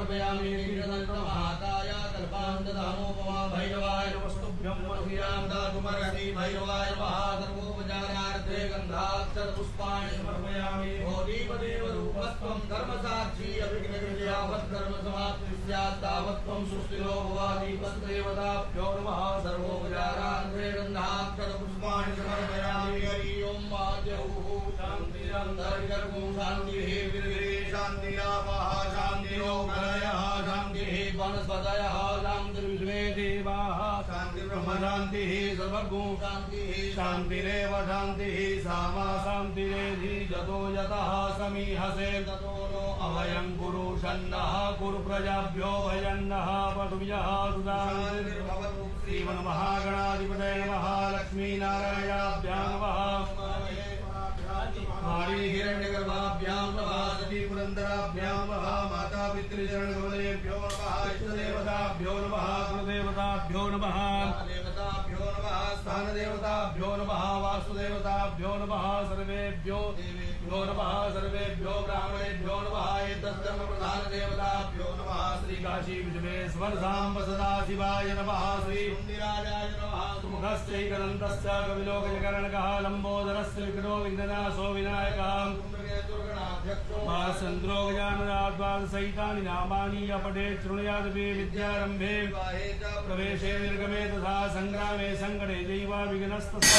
समर्पयामि महाकाय कल्पान्तदानोपमा भैरवाय नमस्तुभ्यं मधुरां दातुमर्हसि भैरवाय महाधर्मोपचारार्थे गन्धाक्षर पुष्पाणि समर्पयामि भोदीपदेव रूपस्त्वं धर्मसाक्षी अभिघ्नविजयावत् धर्म समाप्ति स्यात् तावत् त्वं सुस्थिरो भवामि तद्देवताभ्यो नमः सर्वोपचारार्थे गन्धाक्षर पुष्पाणि समर्पयामि हरि ओं महादेवः शान्तिरन्तरिगर्भो शान्तिः विर्गिरे शान्तिरापः शान्तिरोगरयः शान्तिः वनस्पतयः शान्तिर्विश्वे देवाः शान्तिर्ब्रह्म शान्तिः सर्वगो शान्तिः शान्तिरेव शान्तिः सामा शान्तिरेधि जतो यतः समीहसे ततो नो अभयं कुरु षण्णः कुरु प्रजाभ्यो भयन्नः पटुभ्यः सुधान्तिर्भवतु श्रीमन्महागणाधिपतये नमः लक्ष्मीनारायणाभ्यां नमः मारी हिरण्यगर्भाभ्यां नमः सती पुरन्दराभ्यां नमः माता पितृचरणकमलेभ्यो नमः इष्टदेवताभ्यो नमः कुलदेवताभ्यो नमः देवताभ्यो नमः स्थानदेवताभ्यो नमः वासुदेवताभ्यो नमः सर्वेभ्यो नमः सर्वेभ्यो ब्राह्मणेभ्यो नमः एतद्धर्मप्रधानदेवताभ्यो नमः श्रीकाशी विश्वेश्वर साम्ब सदाशिवाय नमः श्रीमुनिराजाय नमः सुमुखश्चैकदन्तश्च कविलोकजकर्णकः लम्बोदरस्य विघ्नो विघ्ननाशो विनायकः चन्द्रो गजाननाद्वादशैतानि नामानि अपठे शृणुयादपि विद्यारम्भे प्रवेशे निर्गमे तथा सङ्ग्रामे सङ्कटे दैवा विघ्नस्तथा